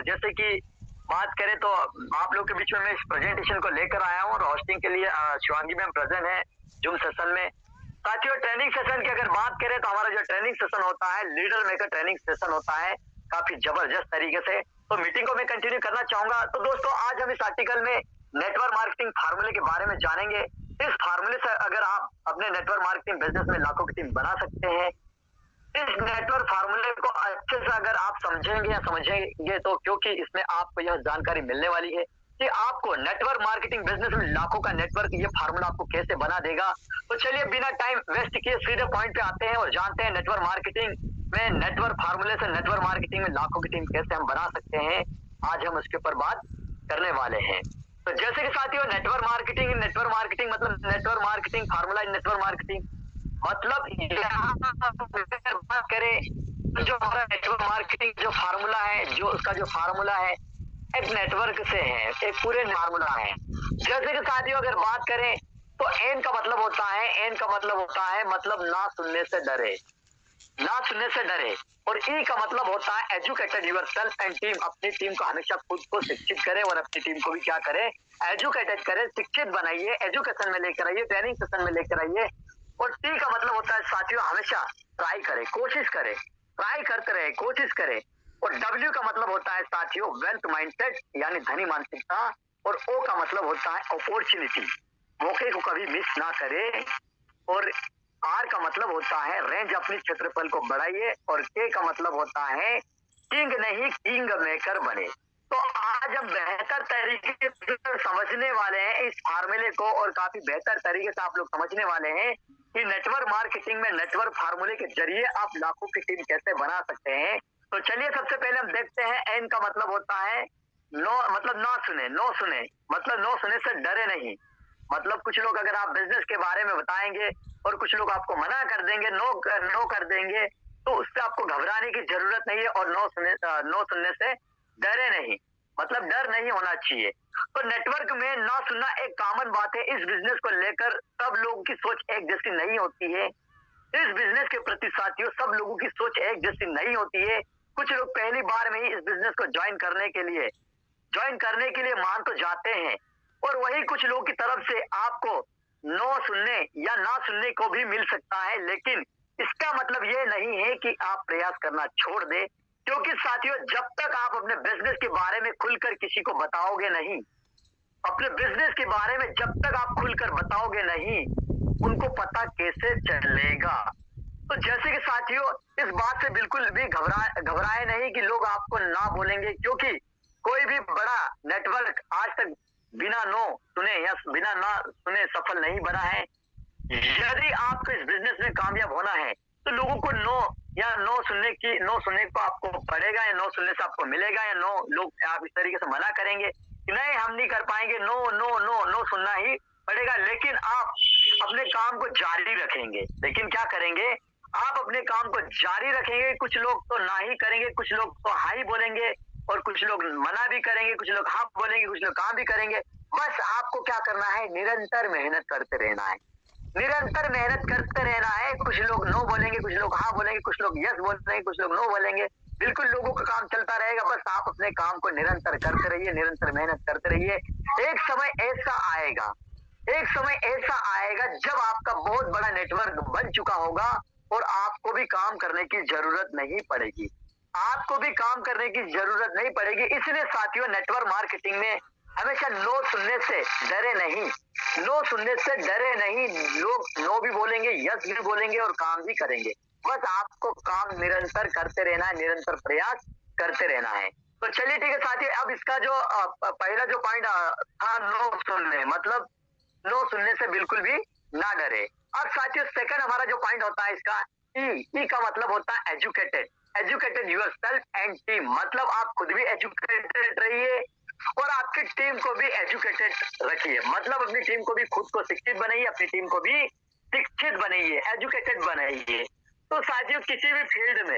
जैसे कि बात करें तो आप लोग के बीच में मैं इस प्रेजेंटेशन को लेकर आया हूँ और होस्टिंग के लिए शिवांगी मैम प्रेजेंट है जूम सेशन में। साथियों, ट्रेनिंग सेशन की अगर बात करें तो हमारा जो ट्रेनिंग सेशन होता है लीडर मेकर ट्रेनिंग सेशन होता है काफी जबरदस्त तरीके से। तो मीटिंग को मैं कंटिन्यू करना चाहूंगा। तो दोस्तों, आज हम इस आर्टिकल में नेटवर्क मार्केटिंग फार्मूले के बारे में जानेंगे। इस फार्मूले से अगर आप अपने नेटवर्क मार्केटिंग बिजनेस में लाखों की टीम बना सकते हैं। इस नेटवर्क फार्मूले को अच्छे से अगर आप समझेंगे या समझेंगे तो क्योंकि इसमें आपको यह जानकारी मिलने वाली है कि आपको नेटवर्क मार्केटिंग बिजनेस में लाखों का नेटवर्क ये फार्मूला आपको कैसे बना देगा। तो चलिए बिना टाइम वेस्ट किए सीधे पॉइंट पे आते हैं और जानते हैं नेटवर्क मार्केटिंग में नेटवर्क फार्मूले से नेटवर्क मार्केटिंग में लाखों की टीम कैसे हम बना सकते हैं। आज हम उसके ऊपर बात करने वाले हैं। तो जैसे कि साथियों, नेटवर्क मार्केटिंग मतलब नेटवर्क मार्केटिंग फार्मूला इन नेटवर्क मार्केटिंग मतलब यहाँ अगर बात करें तो जो हमारा नेटवर्क मार्केटिंग जो फार्मूला है, जो उसका जो फार्मूला है एक नेटवर्क से है, एक पूरे फार्मूला है। जैसे कि साथियों अगर बात करें तो एन का मतलब होता है, एन का मतलब होता है मतलब ना सुनने से डरे, ना सुनने से डरे। और ई का मतलब होता है एजुकेटेड योरसेल्फ एंड टीम, अपनी टीम को हमेशा खुद को शिक्षित करे और अपनी टीम को भी क्या करे, एजुकेटेड करे, शिक्षित बनाइए, एजुकेशन में लेकर आइए, ट्रेनिंग सेशन में लेकर आइए। और टी का मतलब होता है साथियों हमेशा ट्राई करे, कोशिश करे, ट्राई करते रहे, कोशिश करे। और डब्ल्यू का मतलब होता है साथियों वेल्थ माइंडसेट यानी धनी मानसिकता। और ओ का मतलब होता है अपॉर्चुनिटी, मौके को कभी मिस ना करे। और आर का मतलब होता है रेंज, अपनी क्षेत्रफल को बढ़ाइए। और के का मतलब होता है किंग नहीं किंग मेकर बने। तो आज हम बेहतर तरीके से समझने वाले हैं इस फार्मूले को और काफी बेहतर तरीके से आप लोग समझने वाले हैं कि नेटवर्क मार्केटिंग में नेटवर्क फार्मूले के जरिए आप लाखों की टीम कैसे बना सकते हैं। तो चलिए सबसे पहले हम देखते हैं एन का मतलब होता है नो, मतलब ना सुने, नो सुने मतलब नो सुने से डरे नहीं। मतलब कुछ लोग अगर आप बिजनेस के बारे में बताएंगे और कुछ लोग आपको मना कर देंगे, नो कर देंगे, तो उससे आपको घबराने की जरूरत नहीं है। और नो सुनने से डरे नहीं, मतलब डर नहीं होना चाहिए। तो नेटवर्क में ना सुनना एक कॉमन बात है। इस बिजनेस को लेकर सब लोगों की सोच एक जैसी नहीं होती है। इस बिजनेस के प्रति साथियों सब लोगों की सोच एक जैसी नहीं होती है। कुछ लोग पहली बार में ही इस बिजनेस को ज्वाइन करने के लिए मान तो जाते हैं और वही कुछ लोगों की तरफ से आपको नो सुनने या ना सुनने को भी मिल सकता है। लेकिन इसका मतलब ये नहीं है कि आप प्रयास करना छोड़ दे, क्योंकि साथियों जब तक आप अपने बिजनेस के बारे में खुलकर किसी को बताओगे नहीं, अपने बिजनेस के बारे में जब तक आप खुलकर बताओगे नहीं, उनको पता कैसे चलेगा। तो जैसे कि साथियों इस बात से बिल्कुल भी घबराए नहीं कि लोग आपको ना बोलेंगे, क्योंकि कोई भी बड़ा नेटवर्क आज तक बिना नो सुने या बिना ना सुने सफल नहीं बना है। यदि आपको इस बिजनेस में कामयाब होना है तो लोगों को नो सुनने को आपको पड़ेगा, या नो सुनने से आपको मिलेगा, या नो लोग आप इस तरीके से मना करेंगे कि नहीं हम नहीं कर पाएंगे, नो नो नो नो सुनना ही पड़ेगा। लेकिन आप अपने काम को जारी रखेंगे। लेकिन क्या करेंगे, आप अपने काम को जारी रखेंगे। कुछ लोग तो ना ही करेंगे, कुछ लोग तो हाँ ही बोलेंगे, और कुछ लोग मना भी करेंगे, कुछ लोग हाँ बोलेंगे, कुछ लोग काम भी करेंगे। बस आपको क्या करना है, निरंतर मेहनत करते रहना है, निरंतर मेहनत करते रहना है। कुछ लोग नो बोलेंगे, कुछ लोग हाँ बोलेंगे, कुछ लोग यस बोलेंगे, कुछ लोग नो बोलेंगे। बिल्कुल लोगों का काम चलता रहेगा। बस आप अपने काम को निरंतर करते रहिए, निरंतर मेहनत करते रहिए। एक समय ऐसा आएगा, एक समय ऐसा आएगा जब आपका बहुत बड़ा नेटवर्क बन चुका होगा और आपको भी काम करने की जरूरत नहीं पड़ेगी, आपको भी काम करने की जरूरत नहीं पड़ेगी। इसलिए साथियों नेटवर्क मार्केटिंग में हमेशा नो सुनने से डरे नहीं, नो सुनने से डरे नहीं। लोग नो भी बोलेंगे, यस भी बोलेंगे और काम भी करेंगे। बस आपको काम निरंतर करते रहना है, निरंतर प्रयास करते रहना है। तो चलिए ठीक है साथियों, अब इसका जो पहला जो पॉइंट था नो सुनने, मतलब नो सुनने से बिल्कुल भी ना डरे। अब साथियों सेकंड हमारा जो पॉइंट होता है इसका ई का मतलब होता है educated, educated yourself and team, मतलब आप खुद भी एजुकेटेड रहिए और आपकी टीम को भी एजुकेटेड रखिए। मतलब अपनी टीम को भी खुद को शिक्षित बनाइए, अपनी टीम को भी शिक्षित बनाइए, एजुकेटेड बनाइए। तो साथियों किसी भी फील्ड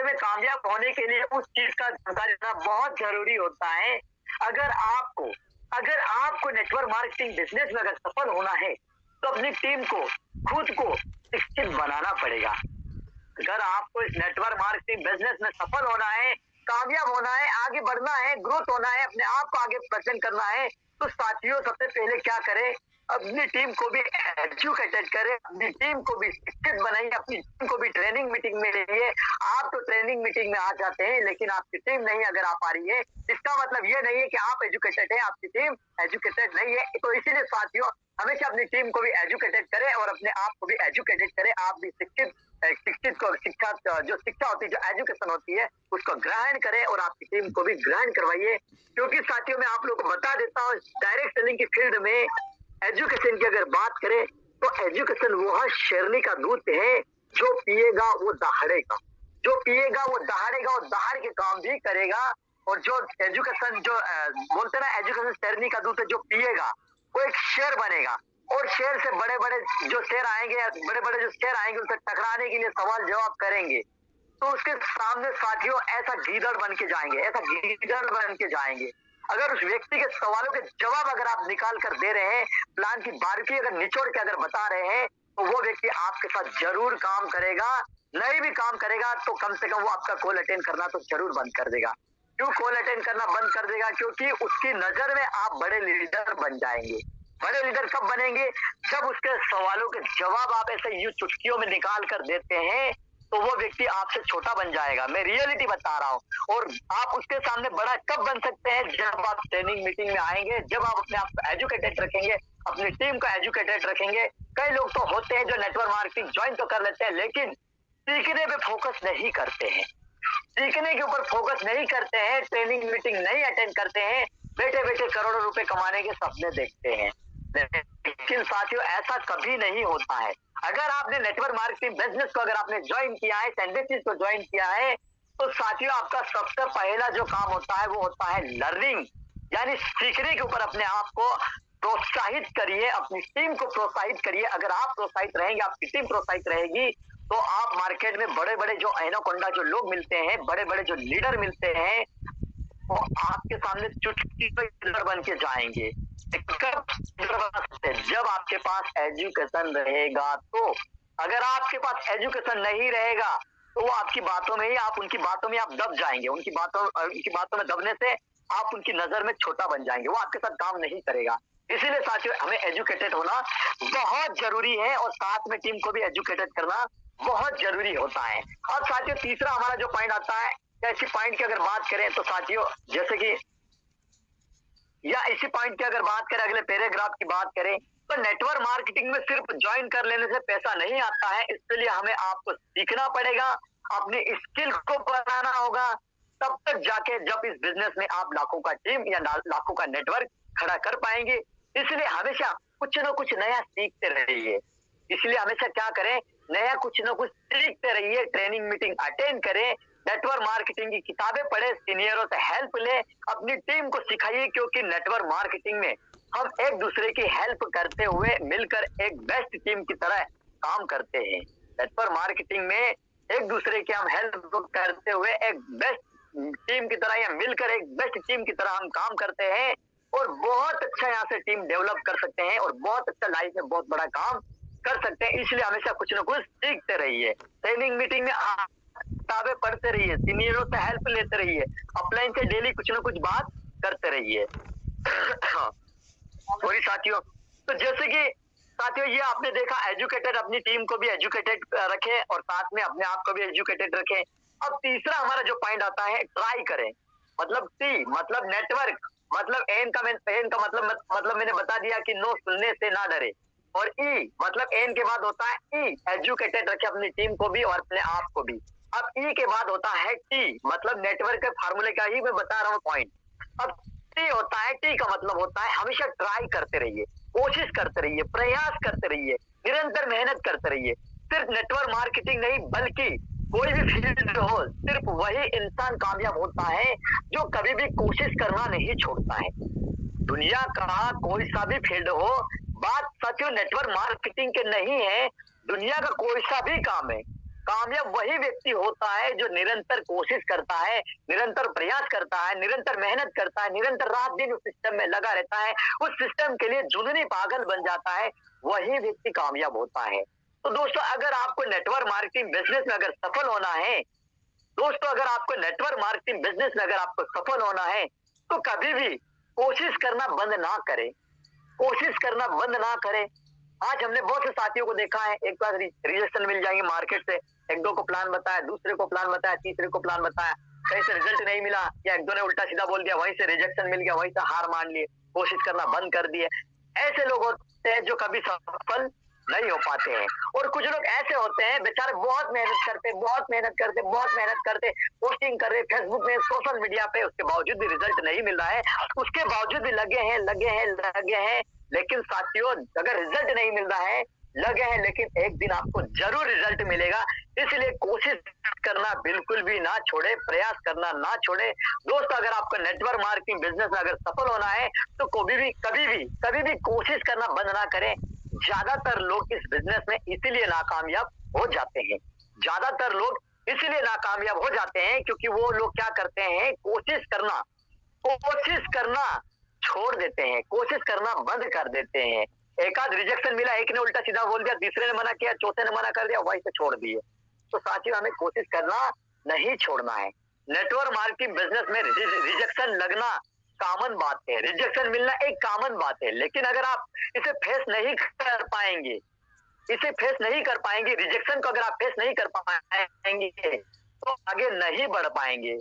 में कामयाब होने के लिए उस चीज का जानकारी होना बहुत जरूरी होता है। अगर आपको अगर आपको नेटवर्क मार्केटिंग बिजनेस में अगर सफल होना है तो अपनी टीम को खुद को शिक्षित बनाना पड़ेगा। अगर आपको इस नेटवर्क मार्केटिंग बिजनेस में सफल होना है कामयाब होना है, आगे बढ़ना है, ग्रोथ होना है, अपने आप को आगे प्रेजेंट करना है, तो साथियों सबसे पहले क्या करें, अपनी टीम को भी एजुकेटेड करें, अपनी टीम को भी शिक्षित बनाइए, अपनी टीम को भी ट्रेनिंग मीटिंग में लिए। आप तो ट्रेनिंग मीटिंग में आ जाते हैं, लेकिन आपकी टीम नहीं अगर आ पा रही है, इसका मतलब ये नहीं है कि आप एजुकेटेड हैं, आपकी टीम एजुकेटेड नहीं है। तो इसीलिए साथियों हमेशा अपनी टीम को भी एजुकेटेड करें और अपने आप को भी एजुकेटेड करें। आप भी शिक्षित शिक्षित को शिक्षा जो शिक्षा होती है, जो एजुकेशन होती है, उसको ग्रहण करें और आपकी टीम को भी ग्रहण करवाइए। क्योंकि साथियों मैं आप लोगों को बता देता हूँ, डायरेक्ट सेलिंग की फील्ड में एजुकेशन की अगर बात करें तो एजुकेशन वो शेरनी का दूध है, जो पिएगा वो दहाड़ेगा, जो पिएगा वो दहाड़ेगा और दहाड़ के काम भी करेगा। और जो एजुकेशन जो बोलते ना, एजुकेशन शेरनी का दूध है, जो पिएगा वो एक शेर बनेगा और शेर से बड़े बड़े जो शेर आएंगे, बड़े बड़े जो शेर आएंगे उनसे टकराने के लिए सवाल जवाब करेंगे, तो उसके सामने साथियों ऐसा गीदड़ बन के जाएंगे, ऐसा गीदड़ बन के जाएंगे। अगर उस व्यक्ति के सवालों के जवाब अगर आप निकाल कर दे रहे हैं, प्लान की बारीकी अगर निचोड़ के अगर बता रहे हैं, तो वो व्यक्ति आपके साथ जरूर काम करेगा। नहीं भी काम करेगा तो कम से कम वो आपका कॉल अटेंड करना तो जरूर बंद कर देगा। क्यों कॉल अटेंड करना बंद कर देगा? क्योंकि उसकी नजर में आप बड़े लीडर बन जाएंगे। बड़े लीडर कब बनेंगे? जब उसके सवालों के जवाब आप ऐसे यूं चुटकियों में निकाल कर देते हैं, तो वो व्यक्ति आपसे छोटा बन जाएगा। मैं रियलिटी बता रहा हूँ। और आप उसके सामने बड़ा कब बन सकते हैं? जब आप ट्रेनिंग मीटिंग में आएंगे, जब आप अपने आप को एजुकेटेड रखेंगे, अपनी टीम को एजुकेटेड रखेंगे। कई लोग तो होते हैं जो नेटवर्क मार्केटिंग ज्वाइन तो कर लेते हैं, लेकिन सीखने पे फोकस नहीं करते हैं, सीखने के ऊपर फोकस नहीं करते हैं, ट्रेनिंग मीटिंग नहीं अटेंड करते हैं, बैठे बैठे करोड़ों रुपए कमाने के सपने देखते हैं। लेकिन साथियों ऐसा कभी नहीं होता है। अगर आपने नेटवर्क मार्केटिंग बिजनेस को अगर आपने ज्वाइन किया है, सेंडेसिस को ज्वाइन किया है, तो साथियों आपका सबसे पहला जो काम होता है वो होता है लर्निंग, यानी सीखने के ऊपर अपने आप को प्रोत्साहित करिए, अपनी टीम को प्रोत्साहित करिए। अगर आप प्रोत्साहित रहेंगे, आपकी टीम प्रोत्साहित रहेगी, तो आप मार्केट में बड़े बड़े जो एनाकोंडा जो लोग मिलते हैं, बड़े बड़े जो लीडर मिलते हैं, वो आपके सामने चुटकी पे लीडर बन के जाएंगे। जब आपके पास एजुकेशन रहेगा। तो अगर आपके पास एजुकेशन नहीं रहेगा, तो वो आपकी बातों में ही आप उनकी बातों में आप दब जाएंगे, उनकी बातों में दबने से आप उनकी नजर में छोटा बन जाएंगे, वो आपके साथ काम नहीं करेगा। इसीलिए साथियों हमें एजुकेटेड होना बहुत जरूरी है और साथ में टीम को भी एजुकेटेड करना बहुत जरूरी होता है। अब साथियों तीसरा हमारा जो पॉइंट आता है, ऐसी पॉइंट की अगर बात करें तो साथियों जैसे कि, या इसी पॉइंट की अगर बात करें, अगले पैराग्राफ की बात करें, तो नेटवर्क मार्केटिंग में सिर्फ ज्वाइन कर लेने से पैसा नहीं आता है। इसके लिए हमें आपको सीखना पड़ेगा, अपनी स्किल को बनाना होगा, तब तक जाके जब इस बिजनेस में आप लाखों का टीम या लाखों का नेटवर्क खड़ा कर पाएंगे। इसलिए हमेशा कुछ ना कुछ नया सीखते रहिए। इसलिए हमेशा क्या करें, नया कुछ ना कुछ सीखते रहिए, ट्रेनिंग मीटिंग अटेंड करें, नेटवर्क मार्केटिंग की किताबें पढ़े, सीनियरों से हेल्प ले, अपनी टीम को सिखाइए। क्योंकि नेटवर्क मार्केटिंग में हम एक दूसरे की हेल्प करते हुए मिलकर एक बेस्ट टीम की तरह काम करते हैं। नेटवर्क मार्केटिंग में एक दूसरे की हम हेल्प करते हुए एक बेस्ट टीम की तरह या मिलकर एक बेस्ट टीम की तरह हम काम करते हैं और बहुत अच्छा यहाँ से टीम डेवलप कर सकते हैं और बहुत अच्छा लाइफ में बहुत बड़ा काम कर सकते हैं। इसलिए हमेशा कुछ ना कुछ सीखते रहिए, ट्रेनिंग मीटिंग में किताबें पढ़ते रहिए, सीनियरों से हेल्प लेते रहिए, अपलाइन से डेली कुछ ना कुछ बात करते रहिए। और साथियों, तो जैसे कि साथियों ये आपने देखा, एजुकेटेड अपनी टीम को भी एजुकेटेड रखें और साथ में अपने आप को भी एजुकेटेड रखें। अब तीसरा हमारा जो पॉइंट आता है, ट्राई करें। मतलब टी मतलब नेटवर्क, मतलब एन का मतलब मैंने बता दिया कि नो सुनने से ना डरे। और ई मतलब एन के बाद होता है ई, एजुकेटेड रखे अपनी टीम को भी और अपने आप को भी। अब ई के बाद होता है टी, मतलब नेटवर्क के फार्मूले का ही मैं बता रहा हूँ पॉइंट। अब टी होता है, टी का मतलब होता है हमेशा ट्राई करते रहिए, कोशिश करते रहिए, प्रयास करते रहिए, निरंतर मेहनत करते रहिए। सिर्फ नेटवर्क मार्केटिंग नहीं बल्कि कोई भी फील्ड हो, सिर्फ वही इंसान कामयाब होता है जो कभी भी कोशिश करना नहीं छोड़ता है। दुनिया का कोई सा भी फील्ड हो, बात सच नेटवर्क मार्केटिंग के नहीं है, दुनिया का कोई सा भी काम है, कामयाब वही व्यक्ति होता है जो निरंतर कोशिश करता है, निरंतर प्रयास करता है, निरंतर मेहनत करता है, निरंतर रात दिन उस सिस्टम में लगा रहता है, उस सिस्टम के लिए जुनूनी पागल बन जाता है, वही व्यक्ति कामयाब होता है। तो दोस्तों अगर आपको नेटवर्क मार्केटिंग बिजनेस में अगर सफल होना है, दोस्तों अगर आपको नेटवर्क मार्केटिंग बिजनेस में अगर आपको सफल होना है तो कभी भी कोशिश करना बंद ना करें, कोशिश करना बंद ना करें। आज हमने बहुत से साथियों को देखा है, एक बार रिजेक्शन मिल जाएंगे मार्केट से, एक दो को प्लान बताया, दूसरे को प्लान बताया, तीसरे को प्लान बताया, कहीं से रिजल्ट नहीं मिला या एक दो ने उल्टा सीधा बोल दिया, वहीं से रिजेक्शन मिल गया, वहीं से हार मान लिए, कोशिश करना बंद कर दिए। ऐसे लोग होते हैं जो कभी सफल नहीं हो पाते हैं। और कुछ लोग ऐसे होते हैं बेचारे बहुत मेहनत करते, बहुत मेहनत करते, बहुत मेहनत करते, पोस्टिंग कर रहे फेसबुक में, सोशल मीडिया पे, उसके बावजूद भी रिजल्ट नहीं मिल रहा है, उसके बावजूद भी लगे हैं, लगे हैं, लगे हैं। लेकिन साथियों अगर रिजल्ट नहीं मिल रहा है, लगे हैं, लेकिन एक दिन आपको जरूर रिजल्ट मिलेगा। इसलिए कोशिश करना बिल्कुल भी ना छोड़े, प्रयास करना ना छोड़े। दोस्त अगर आपको नेटवर्क मार्केटिंग बिजनेस में अगर सफल होना है तो कभी भी कोशिश करना बंद ना करें। ज्यादातर लोग इस बिजनेस में इसीलिए नाकामयाब हो जाते हैं, ज्यादातर लोग इसीलिए नाकामयाब हो जाते हैं क्योंकि वो लोग क्या करते हैं, कोशिश करना छोड़ देते हैं, कोशिश करना बंद कर देते हैं। एक आध रिजेक्शन मिला, एक ने उल्टा सीधा बोल दिया, तीसरे ने मना किया, चौथे ने मना कर दिया, वहीं से छोड़ दिए। तो साथियों हमें कोशिश करना नहीं छोड़ना है। नेटवर्क मार्केटिंग बिजनेस में रिजेक्शन लगना कॉमन बात है, रिजेक्शन मिलना एक कॉमन बात है। लेकिन अगर आप इसे फेस नहीं कर पाएंगे, इसे फेस नहीं कर पाएंगे, रिजेक्शन को अगर आप फेस नहीं कर पाएंगे तो आगे नहीं बढ़ पाएंगे।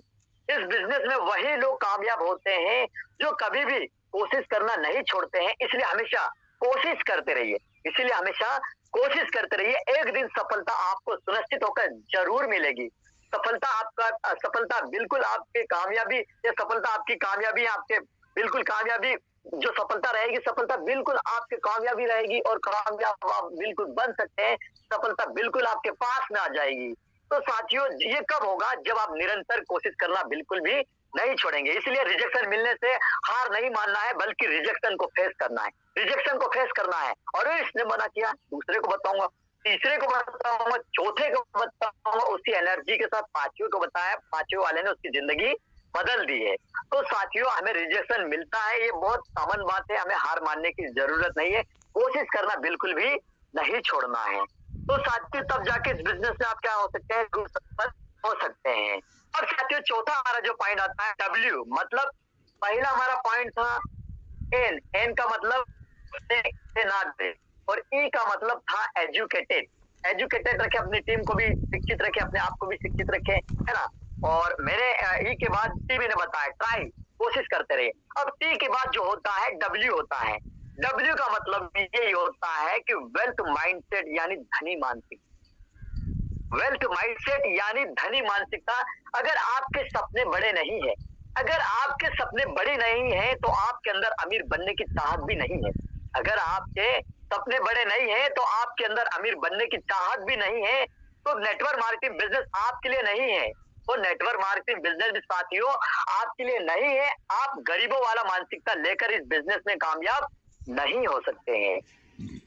इस बिजनेस में वही लोग कामयाब होते हैं जो कभी भी कोशिश करना नहीं छोड़ते हैं। इसलिए हमेशा कोशिश करते रहिए, इसलिए हमेशा कोशिश करते रहिए। एक दिन सफलता आपको सुनिश्चित होकर जरूर मिलेगी। सफलता बिल्कुल आपके कामयाबी, ये सफलता आपकी कामयाबी, आपके बिल्कुल कामयाबी जो सफलता रहेगी, सफलता बिल्कुल आपकी कामयाबी रहेगी और कामयाब आप बिल्कुल बन सकते हैं। सफलता बिल्कुल आपके पास में आ जाएगी। तो साथियों ये कब होगा, जब आप निरंतर कोशिश करना बिल्कुल भी नहीं छोड़ेंगे। इसलिए रिजेक्शन मिलने से हार नहीं मानना है, बल्कि रिजेक्शन को फेस करना है, रिजेक्शन को फेस करना है। और इसने मना किया, दूसरे को बताऊंगा, तीसरे को बताऊंगा, चौथे को बताऊंगा, उसी एनर्जी के साथ पांचवें को बताया, पांचवें वाले ने उसकी जिंदगी बदल दी है। तो साथियों हमें रिजेक्शन मिलता है, ये बहुत कॉमन बात है, हमें हार मानने की जरूरत नहीं है, कोशिश करना बिल्कुल भी नहीं छोड़ना है। तो साथियों तब जाके इस बिजनेस में आप क्या हो सकते हैं, हो सकते हैं। और साथियों चौथा हमारा जो पॉइंट आता है डब्ल्यू, मतलब पहला हमारा पॉइंट था एन, एन का मतलब से ना दे, और ई का मतलब था एजुकेटेड, एजुकेटेड रखे, अपनी टीम को भी शिक्षित रखे, अपने आप को भी शिक्षित रखे, है ना। और मेरे ई के बाद टी मैंने बताया ट्राई, कोशिश करते रहे। अब टी के बाद जो होता है डब्ल्यू होता है। डब्ल्यू का मतलब यही होता है कि वेल्थ माइंडसेट यानी धनी मानसिक, वेल्थ माइंडसेट यानी धनी मानसिकता। अगर आपके सपने बड़े नहीं है, अगर आपके सपने बड़े नहीं है तो आपके अंदर अमीर बनने की चाहत भी नहीं है। अगर आपके सपने बड़े नहीं है तो आपके अंदर अमीर बनने की चाहत भी नहीं है, तो नेटवर्क मार्केटिंग बिजनेस आपके लिए नहीं है। तो नेटवर्क मार्केटिंग बिजनेस भी साथियों आपके लिए नहीं है। आप गरीबों वाला मानसिकता लेकर इस बिजनेस में कामयाब नहीं हो सकते हैं।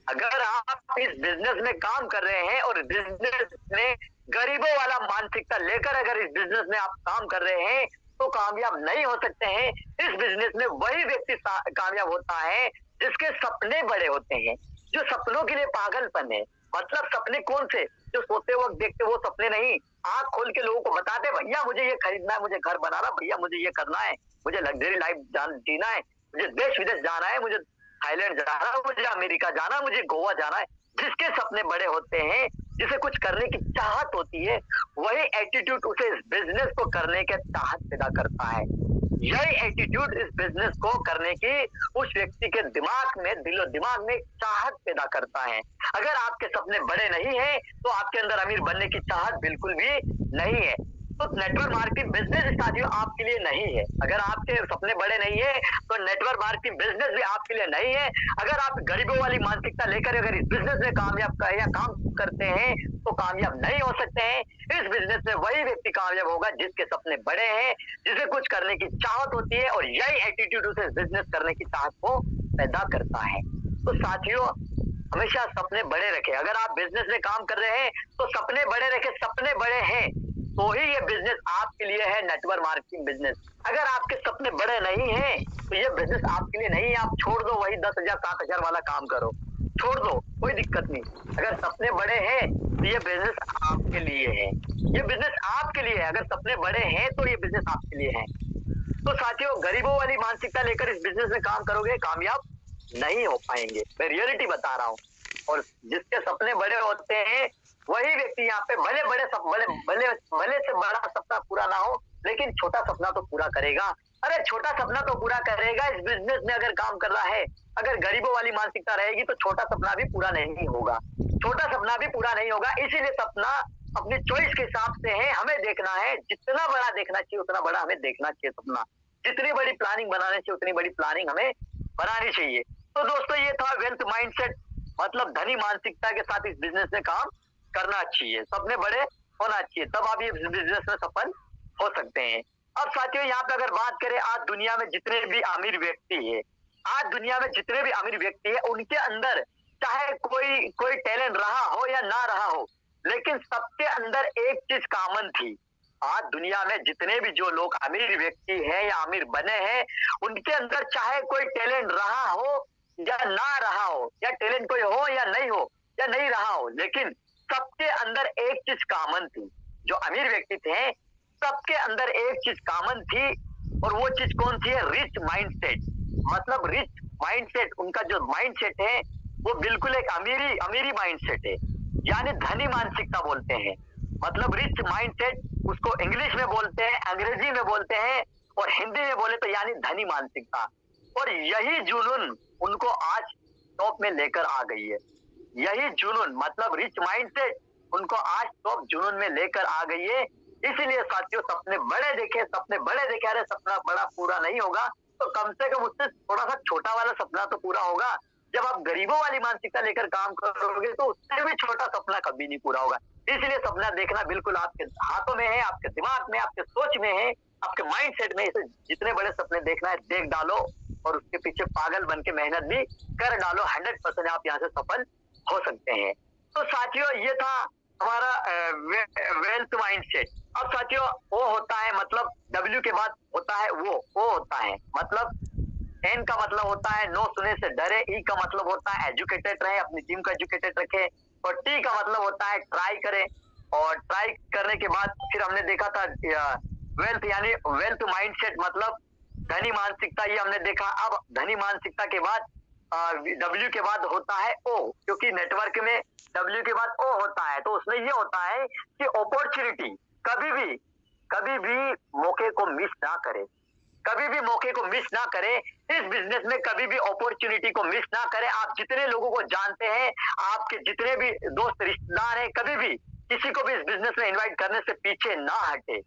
अगर आप इस बिजनेस में काम कर रहे हैं और बिजनेस में गरीबों वाला मानसिकता लेकर अगर इस बिजनेस में आप काम कर रहे हैं तो कामयाब नहीं हो सकते हैं। इस बिजनेस में वही व्यक्ति कामयाब होता है जिसके सपने बड़े होते हैं, जो सपनों के लिए पागलपन है। मतलब सपने कौन से, जो सोते वक्त देखते वो सपने नहीं, आंख खोल के लोगों को बताते भैया मुझे ये खरीदना है, मुझे घर बनाना, भैया मुझे ये करना है, मुझे लग्जरी लाइफ जीना है, मुझे देश विदेश जाना है, मुझे थाईलैंड जाना, मुझे अमेरिका जाना, मुझे गोवा जाना है। जिसके सपने बड़े होते हैं, जिसे कुछ करने की चाहत होती है, वही एटीट्यूड उसे इस बिजनेस को करने के चाहत पैदा करता है। यही एटीट्यूड इस बिजनेस को करने की उस व्यक्ति के दिमाग में, दिलो दिमाग में चाहत पैदा करता है। अगर आपके सपने बड़े नहीं है तो आपके अंदर अमीर बनने की चाहत बिल्कुल भी नहीं है। तो नेटवर्क मार्केटिंग बिजनेस साथियों आपके लिए नहीं है। अगर आपके सपने बड़े नहीं है तो नेटवर्क मार्केटिंग बिजनेस भी आपके लिए नहीं है। अगर आप गरीबों वाली मानसिकता लेकर अगर इस बिजनेस में कामयाब या काम करते हैं तो कामयाब नहीं हो सकते हैं। इस बिजनेस में वही व्यक्ति कामयाब होगा जिसके सपने बड़े हैं, जिसे कुछ करने की चाहत होती है, और यही एटीट्यूड उसे बिजनेस करने की चाहत को पैदा करता है। तो साथियों हमेशा सपने बड़े रखें। अगर आप बिजनेस में काम कर रहे हैं तो सपने बड़े रखें, सपने बड़े हैं तो ही ये बिजनेस आपके लिए है, नेटवर्क मार्केटिंग बिजनेस। अगर आपके सपने बड़े नहीं हैं तो ये बिजनेस आपके लिए नहीं है। आप छोड़ दो, वही 10,000 7,000 वाला काम करो, छोड़ दो, कोई दिक्कत नहीं। अगर सपने बड़े हैं तो ये बिजनेस आपके लिए है, ये बिजनेस आपके लिए है। अगर सपने बड़े हैं तो ये बिजनेस आपके लिए है। तो साथियों, गरीबों वाली मानसिकता लेकर इस बिजनेस में काम करोगे, कामयाब नहीं हो पाएंगे। मैं रियलिटी बता रहा हूँ। और जिसके सपने बड़े होते हैं वही व्यक्ति यहाँ पे भले बड़े भले भले भले से बड़ा सपना पूरा ना हो, लेकिन छोटा सपना तो पूरा करेगा। अरे छोटा सपना तो पूरा करेगा इस बिजनेस में अगर काम कर रहा है। अगर गरीबों वाली मानसिकता रहेगी तो छोटा सपना भी पूरा नहीं होगा, छोटा सपना भी पूरा नहीं होगा। इसीलिए सपना अपनी चॉइस के हिसाब से है, हमें देखना है। जितना बड़ा देखना चाहिए उतना बड़ा हमें देखना चाहिए सपना। जितनी बड़ी प्लानिंग बनानी चाहिए उतनी बड़ी प्लानिंग हमें बनानी चाहिए। तो दोस्तों, ये था वेल्थ माइंडसेट, मतलब धनी मानसिकता के साथ इस बिजनेस में काम करना चाहिए। सपने बड़े होना चाहिए, तब आप ये बिजनेस में सफल हो सकते हैं। अब साथियों, यहाँ पे अगर बात करें, आज दुनिया में जितने भी अमीर व्यक्ति है, आज दुनिया में जितने भी अमीर व्यक्ति है, उनके अंदर चाहे कोई कोई टैलेंट रहा हो या ना रहा हो, लेकिन सबके अंदर एक चीज कॉमन थी। आज दुनिया में जितने भी जो लोग अमीर व्यक्ति हैं या अमीर बने हैं, उनके अंदर चाहे कोई टैलेंट रहा हो या ना रहा हो, या टैलेंट कोई हो या नहीं हो, या नहीं रहा हो, लेकिन सबके अंदर एक चीज कॉमन थी। जो अमीर व्यक्ति थे, सबके अंदर एक चीज कॉमन थी, और वो चीज कौन सी है? Rich mindset. मतलब रिच माइंडसेट, उनका जो माइंडसेट है वो बिल्कुल एक अमीरी अमीरी माइंडसेट है, यानी धनी मानसिकता बोलते हैं। मतलब रिच माइंडसेट, उसको इंग्लिश में बोलते हैं, अंग्रेजी में बोलते हैं, और हिंदी में बोले तो यानी धनी मानसिकता। और यही जुनून उनको आज टॉप में लेकर आ गई है। यही जुनून, मतलब रिच माइंडसेट, उनको आज टॉप जुनून में लेकर आ गई है। इसीलिए साथियों, सपने बड़े देखे, सपने बड़े देखे। अरे सपना बड़ा पूरा नहीं होगा तो कम से कम उससे थोड़ा सा छोटा वाला सपना तो पूरा होगा। जब आप गरीबों वाली मानसिकता लेकर काम करोगे तो उससे भी छोटा सपना कभी नहीं पूरा होगा। इसलिए सपना देखना बिल्कुल आपके हाथों में है, आपके दिमाग में, आपके सोच में है, आपके माइंडसेट में। इसे जितने बड़े सपने देखना है देख डालो, और उसके पीछे पागल बन के मेहनत भी कर डालो। 100% आप यहाँ से सफल हो सकते हैं। तो साथियों, ये था हमारा वेल्थ माइंडसेट। अब साथियों, वो होता है, मतलब W के बाद होता है वो होता है, मतलब N का मतलब होता है नो सुने से डरे, E का मतलब होता है एजुकेटेड रहे, अपनी टीम को एजुकेटेड रखे, और T का मतलब होता है ट्राई करें। और ट्राई करने के बाद फिर हमने देखा था वेल्थ, यानी वेल्थ माइंडसेट मतलब धनी मानसिकता, ये हमने देखा। अब धनी मानसिकता के बाद W के बाद होता है O, क्योंकि नेटवर्क में W के बाद O होता है, तो उसमें ये होता है कि अपॉर्चुनिटी कभी भी मौके को मिस ना करे, कभी भी मौके को मिस ना करे। इस बिजनेस में कभी भी अपॉर्चुनिटी को मिस ना करे। आप जितने लोगों को जानते हैं, आपके जितने भी दोस्त रिश्तेदार हैं, कभी भी किसी को भी इस बिजनेस में इनवाइट करने से पीछे ना हटे।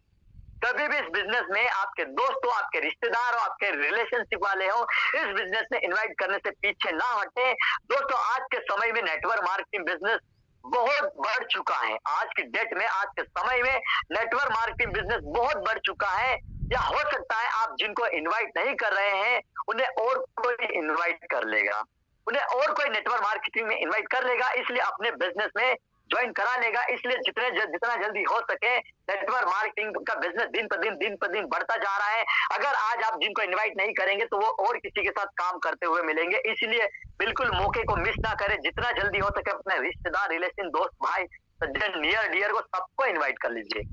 कभी भी इस बिजनेस में आपके दोस्त हो, आपके रिश्तेदार हो, आपके रिलेशनशिप वाले हो, इस बिजनेस में इनवाइट करने से पीछे ना हटे। दोस्तों, आज के समय में नेटवर्क मार्केटिंग बिजनेस बहुत बढ़ चुका है। आज की डेट में, आज के समय में नेटवर्क मार्केटिंग बिजनेस बहुत बढ़ चुका है। या हो सकता है आप जिनको इनवाइट नहीं कर रहे हैं उन्हें और कोई इनवाइट कर लेगा, उन्हें और कोई नेटवर्क मार्केटिंग में इनवाइट कर लेगा, इसलिए अपने बिजनेस में ज्वाइन करा लेगा। इसलिए जितना जल्दी हो सके नेटवर्क मार्केटिंग का बिजनेस दिन पर दिन बढ़ता जा रहा है। अगर आज आप जिनको इनवाइट नहीं करेंगे तो वो और किसी के साथ काम करते हुए मिलेंगे। इसलिए बिल्कुल मौके को मिस ना करें। जितना जल्दी हो सके अपने रिश्तेदार, रिलेशन, दोस्त, भाई, सज्जन, नियर डियर को सबको इन्वाइट कर लीजिए।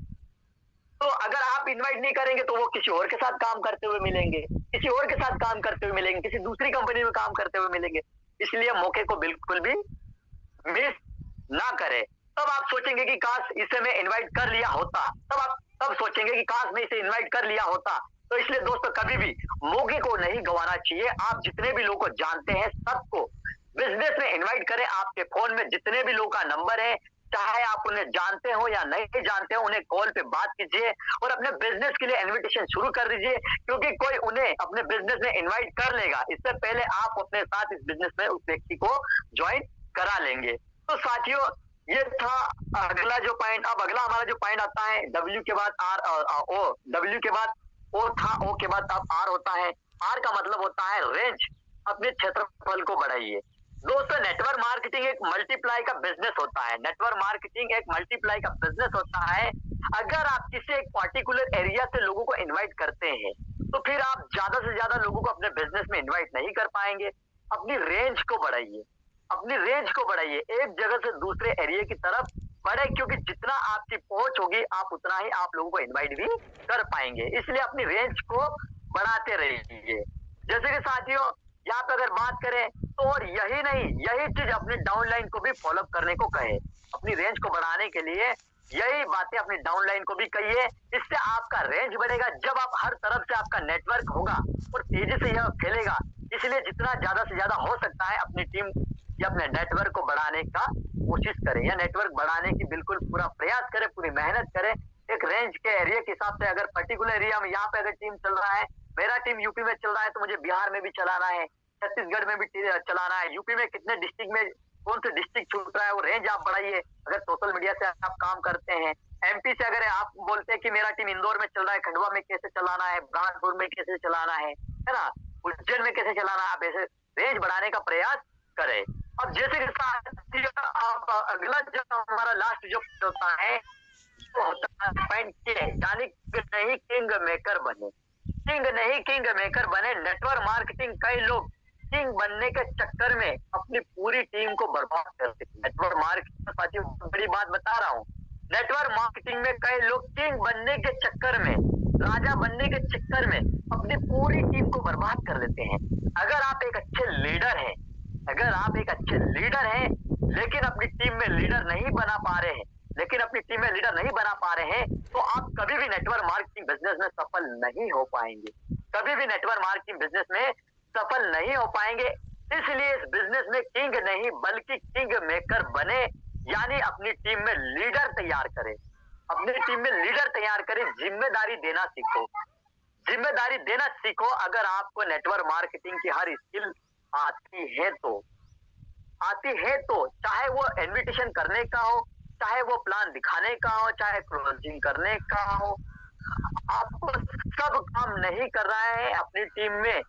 तो अगर आप इनवाइट नहीं करेंगे तो वो किसी और के साथ काम करते हुए मिलेंगे, किसी और के साथ काम करते हुए मिलेंगे, किसी दूसरी कंपनी में काम करते हुए मिलेंगे। इसलिए मौके को बिल्कुल भी मिस ना करे। तब आप सोचेंगे कि काश इसे मैं इनवाइट कर लिया होता, तब सोचेंगे कि काश मैं इसे इनवाइट कर लिया होता। तो इसलिए दोस्तों, कभी भी मौके को नहीं गंवाना चाहिए। आप जितने भी लोगों को जानते हैं सबको बिजनेस में इनवाइट करें। आपके फोन में जितने भी लोगों का नंबर है, चाहे आप उन्हें जानते हो या नहीं जानते हो, उन्हें कॉल पे बात कीजिए और अपने बिजनेस के लिए इनविटेशन शुरू कर दीजिए, क्योंकि कोई उन्हें अपने बिजनेस में इनवाइट कर लेगा, इससे पहले आप अपने साथ इस बिजनेस में उस व्यक्ति को ज्वाइन करा लेंगे। तो साथियों, ये था अगला जो पॉइंट। अब अगला हमारा जो पॉइंट आता है, W के बाद R और O, W के बाद O था, O के बाद अब R होता है। R का मतलब होता है रेंज, अपने क्षेत्रफल को बढ़ाइए। दोस्तों, नेटवर्क मार्केटिंग एक मल्टीप्लाई का बिजनेस होता है। नेटवर्क मार्केटिंग एक मल्टीप्लाई का बिजनेस होता है। अगर आप किसी एक पर्टिकुलर एरिया से लोगों को इनवाइट करते हैं तो फिर आप ज्यादा से ज्यादा लोगों को अपने बिजनेस में इनवाइट नहीं कर पाएंगे। अपनी रेंज को बढ़ाइए, अपनी रेंज को बढ़ाइए, एक जगह से दूसरे एरिया की तरफ बढ़े, क्योंकि जितना आपकी पहुंच होगी आप उतना ही आप लोगों को इनवाइट भी कर पाएंगे। इसलिए अपनी रेंज को बढ़ाते रहिए। जैसे कि साथियों, यहाँ पे अगर बात करें तो और यही नहीं, यही चीज अपने डाउनलाइन को भी फॉलो करने को कहे। अपनी रेंज को बढ़ाने के लिए यही बातें अपनी डाउनलाइन को भी कहिए। इससे आपका रेंज बढ़ेगा। जब आप हर तरफ से आपका नेटवर्क होगा और तेजी से यह फैलेगा, इसलिए जितना ज्यादा से ज्यादा हो सकता है अपनी टीम या अपने नेटवर्क को बढ़ाने का कोशिश करें, या नेटवर्क बढ़ाने की बिल्कुल पूरा प्रयास करें, पूरी मेहनत करें। एक रेंज के एरिया के हिसाब से, अगर पर्टिकुलर एरिया में यहाँ पे अगर टीम चल रहा है, मेरा टीम यूपी में चल रहा है तो मुझे बिहार में भी चलाना है, छत्तीसगढ़ में भी चलाना है, यूपी में कितने डिस्ट्रिक्ट में कौन से डिस्ट्रिक्ट छूट रहा है, वो रेंज आप बढ़ाइए। अगर सोशल मीडिया से आप काम करते हैं, एमपी से अगर आप बोलते हैं कि मेरा टीम इंदौर में चल रहा है, खंडवा में कैसे चलाना है, कानपुर में कैसे चलाना है ना, उज्जैन में कैसे चलाना है, आप ऐसे रेंज बढ़ाने का प्रयास करें। अब जैसे कि साथियों, अब अगला जो हमारा लास्ट जो होता है वो होता है पॉइंट के, यानी कि नहीं किंग मेकर बने। किंग नहीं किंग मेकर बने। नेटवर्क मार्केटिंग, कई लोग किंग बनने के चक्कर में अपनी पूरी टीम को बर्बाद कर देते हैं। नेटवर्क मार्केटिंग, साथियों बड़ी बात बता रहा हूँ, नेटवर्क मार्केटिंग में कई लोग किंग बनने के चक्कर में, राजा बनने के चक्कर में अपनी पूरी टीम को बर्बाद कर देते हैं। अगर आप एक अच्छे लीडर हैं, अगर आप एक अच्छे लीडर हैं लेकिन अपनी टीम में लीडर नहीं बना पा रहे हैं, लेकिन अपनी टीम में लीडर नहीं बना पा रहे हैं, तो आप कभी भी नेटवर्क मार्केटिंग बिजनेस में सफल नहीं हो पाएंगे। कभी भी नेटवर्क मार्केटिंग बिजनेस में सफल नहीं हो पाएंगे। इसलिए इस बिजनेस में किंग नहीं बल्कि किंग मेकर बने, यानी अपनी टीम में लीडर तैयार करें। अपनी टीम में लीडर तैयार करें, जिम्मेदारी देना सीखो, जिम्मेदारी देना सीखो। अगर आपको नेटवर्क मार्केटिंग की हर स्किल आती है तो, आती है तो, चाहे वो इनविटेशन करने का हो, चाहे वो प्लान दिखाने का हो, चाहे क्लोजिंग करने का हो, आपको सब काम नहीं कर रहा है अपनी टीम में।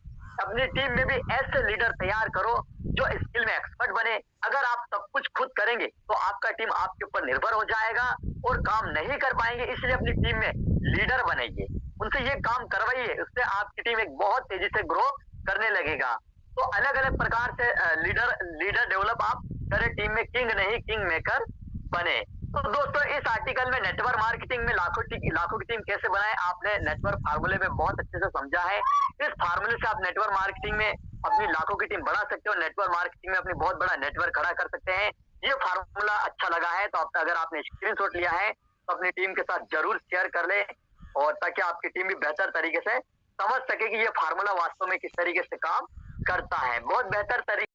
अपनी टीम में भी ऐसे लीडर तैयार करो जो स्किल में एक्सपर्ट बने। अगर आप सब कुछ खुद करेंगे तो आपका टीम आपके ऊपर निर्भर हो जाएगा और काम नहीं कर पाएंगे। इसलिए अपनी टीम में लीडर बनाइए, उनसे ये काम करवाइए, उससे आपकी टीम एक बहुत तेजी से ग्रो करने लगेगा। तो अलग अलग प्रकार से लीडर लीडर डेवलप आप करें टीम में, किंग नहीं किंग मेकर बने। तो दोस्तों, इस आर्टिकल में नेटवर्क मार्केटिंग में लाखों की टीम कैसे बनाए, आपने नेटवर्क फार्मूले में बहुत अच्छे से समझा है। इस फार्मूले से आप नेटवर्क मार्केटिंग में अपनी लाखों की टीम बढ़ा सकते हो, नेटवर्क मार्केटिंग में अपनी बहुत बड़ा नेटवर्क खड़ा कर सकते हैं। ये फार्मूला अच्छा लगा है तो अगर आपने स्क्रीनशॉट लिया है तो अपनी टीम के साथ जरूर शेयर कर ले, और ताकि आपकी टीम भी बेहतर तरीके से समझ सके कि ये फार्मूला वास्तव में किस तरीके से काम करता है। बहुत बेहतर तरीके